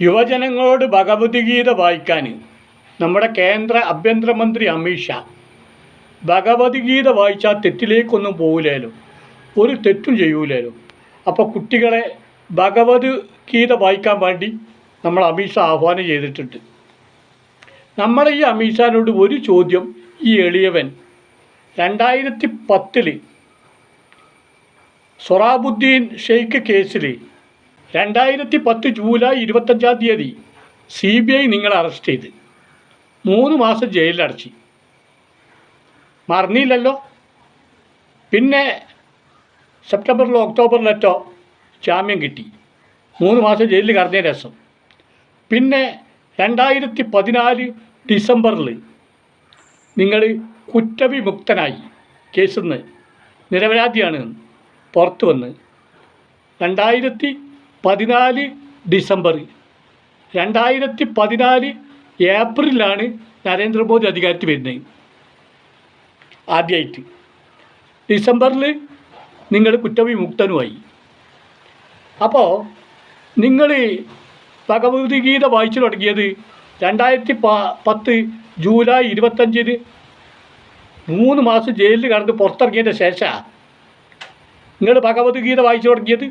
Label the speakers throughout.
Speaker 1: യുവജനങ്ങളോട് ഭഗവത്ഗീത വായിക്കാൻ നമ്മുടെ കേന്ദ്ര ആഭ്യന്തരമന്ത്രി അമിത്ഷാ ഭഗവത്ഗീത വായിച്ചാൽ തെറ്റിലേക്കൊന്നും പോകില്ലല്ലോ, ഒരു തെറ്റും ചെയ്യൂലല്ലോ. അപ്പോൾ കുട്ടികളെ ഭഗവത്ഗീത വായിക്കാൻ വേണ്ടി നമ്മൾ അമിത്ഷാ ആഹ്വാനം ചെയ്തിട്ടുണ്ട്. നമ്മൾ ഈ അമിത്ഷാനോട് ഒരു ചോദ്യം, ഈ എളിയവൻ 2010 സൊറാബുദ്ദീൻ ഷെയ്ഖ് കേസിൽ 2010 ജൂലൈ 25 CBI നിങ്ങളെ അറസ്റ്റ് ചെയ്ത് 3 മാസം ജയിലിലടച്ചു. മറന്നില്ലല്ലോ. പിന്നെ സെപ്റ്റംബറിലോ ഒക്ടോബറിലോ ജാമ്യം കിട്ടി. 3 മാസം ജയിലിൽ കടന്ന രസം. പിന്നെ 2014 ഡിസംബറിൽ നിങ്ങൾ കുറ്റവിമുക്തനായി. കേസിൽ നിന്ന് നിരപരാധിയാണ് പുറത്തു വന്ന്. 2014 ഡിസംബർ, 2014 ഏപ്രിലാണ് നരേന്ദ്രമോദി അധികാരത്തിൽ വരുന്നത്. ആദ്യമായിട്ട് ഡിസംബറിൽ നിങ്ങൾ കുറ്റവിമുക്തനുമായി. അപ്പോൾ നിങ്ങൾ ഭഗവത്ഗീത വായിച്ചു തുടങ്ങിയത് 2010 ജൂലൈ 25 3 മാസം ജയിലിൽ കടന്ന് പുറത്തിറങ്ങിയതിൻ്റെ ശേഷമാണ് നിങ്ങൾ ഭഗവത്ഗീത വായിച്ചു തുടങ്ങിയത്.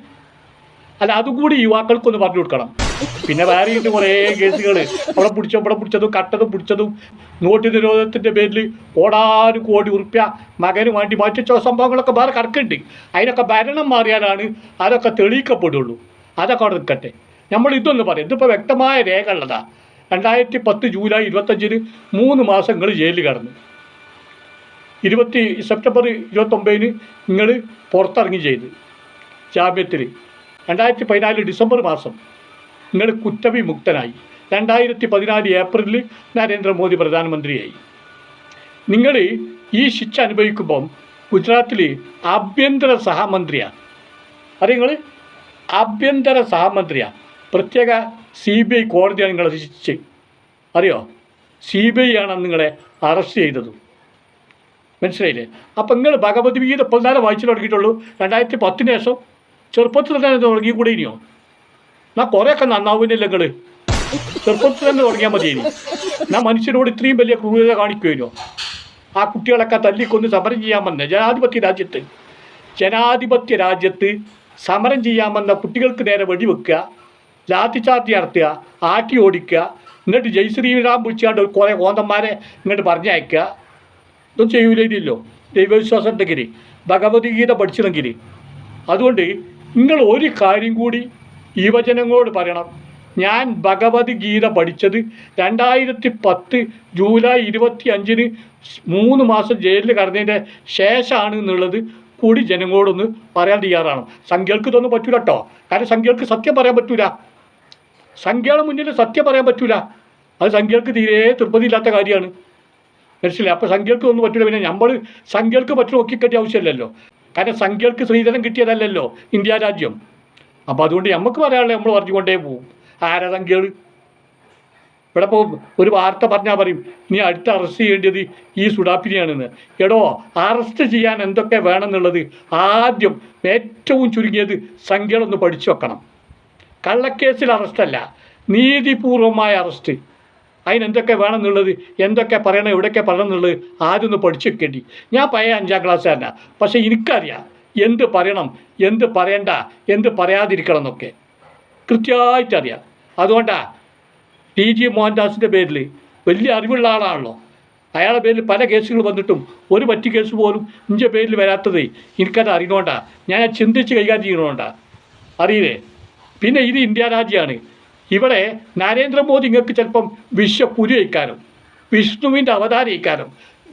Speaker 1: അല്ല, അതുകൂടി യുവാക്കൾക്കൊന്ന് പറഞ്ഞു കൊടുക്കണം. പിന്നെ വേറെ ഉണ്ട് കുറേ കേസുകൾ, അവിടെ പിടിച്ചതും കട്ടതും പിടിച്ചതും നോട്ട് നിരോധനത്തിൻ്റെ പേരിൽ കോടാനുകോടി ഉറുപ്പ്യ മകന് വേണ്ടി മാറ്റിച്ച സംഭവങ്ങളൊക്കെ വേറെ കറക്കുന്നുണ്ട്. അതിനൊക്കെ ഭരണം മാറിയാലാണ് അതൊക്കെ തെളിയിക്കപ്പെടുള്ളൂ. അതൊക്കെ അവിടെ നിൽക്കട്ടെ. നമ്മൾ ഇതൊന്ന് പറയും, ഇതിപ്പോൾ വ്യക്തമായ രേഖ ഉള്ളതാണ്. 2010 ജൂലൈ 25 3 മാസം നിങ്ങൾ ജയിലിൽ കടന്നു. സെപ്റ്റംബർ 29 നിങ്ങൾ പുറത്തിറങ്ങി ചെയ്ത് ജാമ്യത്തിൽ. 2014 ഡിസംബർ മാസം നിങ്ങൾ കുറ്റവിമുക്തനായി. 2014 ഏപ്രിലിൽ നരേന്ദ്രമോദി പ്രധാനമന്ത്രിയായി. നിങ്ങൾ ഈ ശിക്ഷ അനുഭവിക്കുമ്പം ഗുജറാത്തിൽ ആഭ്യന്തര സഹമന്ത്രിയാണ്. അറിയോ നിങ്ങൾ? ആഭ്യന്തര സഹമന്ത്രിയാണ്. പ്രത്യേക CBI കോടതിയാണ് നിങ്ങളെ ശിക്ഷിച്ച്. അറിയോ? CBI ആണ് നിങ്ങളെ അറസ്റ്റ് ചെയ്തത്. മനസ്സിലായില്ലേ? അപ്പം നിങ്ങൾ ഭഗവത്ഗീത ഇപ്പോൾ നേരെ വായിച്ചു തുടങ്ങിയിട്ടുള്ളൂ. 2010 ശേഷം ചെറുപ്പത്തിൽ തന്നെ തുടങ്ങിക്കൂടെ ഇനിയോ? എന്നാൽ കുറേയൊക്കെ നന്നാവുന്നില്ല. നിങ്ങൾ ചെറുപ്പത്തിൽ തന്നെ തുടങ്ങിയാൽ മതി. ഇനി ഞാൻ മനുഷ്യരോട് ഇത്രയും വലിയ ക്രൂരത കാണിക്കുമല്ലോ. ആ കുട്ടികളൊക്കെ തല്ലിക്കൊന്ന് സമരം ചെയ്യാൻ വന്ന ജനാധിപത്യ രാജ്യത്ത് സമരം ചെയ്യാൻ വന്ന കുട്ടികൾക്ക് നേരെ വെടിവെക്കുക, ലാത്തിച്ചാർത്തി നടത്തുക, ആട്ടി ഓടിക്കുക, എന്നിട്ട് ജയ് ശ്രീറാം വിളിച്ചാണ്ട് കുറേ കോന്തന്മാരെ ഇങ്ങോട്ട് പറഞ്ഞയക്കുക. ഇതൊന്നും ചെയ്യൂലല്ലോ ദൈവവിശ്വാസം ഉണ്ടെങ്കിൽ, ഭഗവത്ഗീത പഠിച്ചില്ലെങ്കിൽ. അതുകൊണ്ട് നിങ്ങൾ ഒരു കാര്യം കൂടി യുവജനങ്ങളോട് പറയണം. ഞാൻ ഭഗവത്ഗീത പഠിച്ചത് 2010 ജൂലൈ 25 3 മാസം ജയിലിൽ കടന്നതിൻ്റെ ശേഷമാണ് എന്നുള്ളത് കൂടി ജനങ്ങളോടൊന്ന് പറയാൻ തയ്യാറാണ്. സംഖ്യകൾക്ക് ഇതൊന്നും പറ്റൂല കേട്ടോ. കാരണം സംഖ്യകൾക്ക് സത്യം പറയാൻ പറ്റൂല. സംഖ്യയുടെ മുന്നിൽ സത്യം പറയാൻ പറ്റൂല. അത് സംഖ്യകൾക്ക് തീരെ തൃപ്തിയില്ലാത്ത കാര്യമാണ്. മനസ്സിലായി? അപ്പോൾ സംഖ്യകൾക്ക് ഒന്നും പറ്റില്ല. പിന്നെ നമ്മൾ സംഖ്യകൾക്ക് പറ്റി നോക്കിക്കട്ടിയ ആവശ്യമില്ലല്ലോ. കാരണം സംഖ്യകൾക്ക് സ്ത്രീധനം കിട്ടിയതല്ലല്ലോ ഇന്ത്യ രാജ്യം. അപ്പോൾ അതുകൊണ്ട് നമുക്ക് പറയാനുള്ളത് നമ്മൾ പറഞ്ഞുകൊണ്ടേ പോവും. ആരാ സംഖ്യകൾ? ഇവിടെ ഇപ്പോൾ ഒരു വാർത്ത പറഞ്ഞാൽ പറയും ഇനി അടുത്ത അറസ്റ്റ് ചെയ്യേണ്ടത് ഈ സുഡാപ്പിനെയാണെന്ന്. എടോ, അറസ്റ്റ് ചെയ്യാൻ എന്തൊക്കെ വേണമെന്നുള്ളത് ആദ്യം ഏറ്റവും ചുരുങ്ങിയത് സംഖ്യകളൊന്ന് പഠിച്ചു വെക്കണം. കള്ളക്കേസിൽ അറസ്റ്റല്ല, നീതിപൂർവമായ അറസ്റ്റ്. അതിനെന്തൊക്കെ വേണമെന്നുള്ളത്, എന്തൊക്കെ പറയണം, എവിടെയൊക്കെ പറയണം എന്നുള്ളത് ആദ്യം ഒന്ന് പഠിച്ചു വെക്കേണ്ടി. ഞാൻ പഴയ 5ാം ക്ലാസ്സുകാരനാണ്. പക്ഷേ എനിക്കറിയാം എന്ത് പറയണം, എന്ത് പറയണ്ട, എന്ത് പറയാതിരിക്കണം എന്നൊക്കെ കൃത്യമായിട്ടറിയാം. അതുകൊണ്ടാണ് TG മോഹൻദാസിൻ്റെ പേരിൽ വലിയ അറിവുള്ള ആളാണല്ലോ. അയാളുടെ പേരിൽ പല കേസുകൾ വന്നിട്ടും ഒരു പറ്റി കേസ് പോലും ഇൻ്റെ പേരിൽ വരാത്തത് എനിക്കത് അറിയണോണ്ടാണ്. ഞാൻ ചിന്തിച്ച് കൈകാര്യം ചെയ്യണോണ്ടാണ്. അറിയില്ലേ? പിന്നെ ഇത് ഇന്ത്യ രാജ്യമാണ്. ഇവിടെ നരേന്ദ്രമോദി നിങ്ങൾക്ക് ചിലപ്പം വിശ്വപുരി ഇക്കാരം, വിഷ്ണുവിൻ്റെ അവതാരം ഇക്കാരം,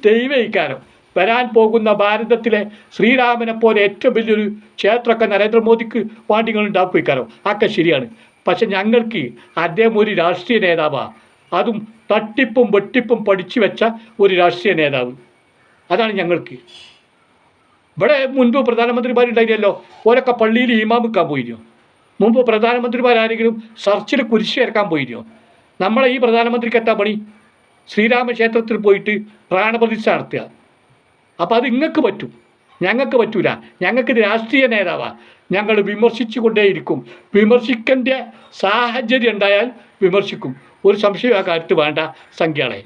Speaker 1: ദൈവ ഇക്കാരം. വരാൻ പോകുന്ന ഭാരതത്തിലെ ശ്രീരാമനെ പോലെ ഏറ്റവും വലിയൊരു ക്ഷേത്രമൊക്കെ നരേന്ദ്രമോദിക്ക് വേണ്ടിങ്ങൾ ഉണ്ടാക്കും ഇക്കാരം. അതൊക്കെ ശരിയാണ്. പക്ഷെ ഞങ്ങൾക്ക് അദ്ദേഹം ഒരു രാഷ്ട്രീയ നേതാവാണ്. അതും തട്ടിപ്പും വെട്ടിപ്പും പഠിച്ചു വെച്ച ഒരു രാഷ്ട്രീയ നേതാവ്. അതാണ് ഞങ്ങൾക്ക്. ഇവിടെ മുൻപ് പ്രധാനമന്ത്രിമാരുണ്ടായിരുന്നല്ലോ, ഓരൊക്കെ പള്ളിയിൽ ഇമാം വെക്കാൻ പോയിരുന്നു. മുമ്പ് പ്രധാനമന്ത്രിമാരാരെങ്കിലും ചർച്ചിൽ കുരിശ് വരക്കാൻ പോയിരുന്നോ? നമ്മളെ ഈ പ്രധാനമന്ത്രിക്ക് എത്താൻ പണി ശ്രീരാമക്ഷേത്രത്തിൽ പോയിട്ട് പ്രാണപ്രതിഷ്ഠ നടത്തുക. അപ്പോൾ അത് നിങ്ങൾക്ക് പറ്റും. ഞങ്ങൾക്ക് പറ്റൂല. ഞങ്ങൾക്ക് രാഷ്ട്രീയ നേതാവാണ്. ഞങ്ങൾ വിമർശിച്ചു കൊണ്ടേയിരിക്കും. വിമർശിക്കേണ്ട സാഹചര്യം ഉണ്ടായാൽ വിമർശിക്കും. ഒരു സംശയം ആ കാര്യത്തിൽ വേണ്ട സംഖ്യകളെ.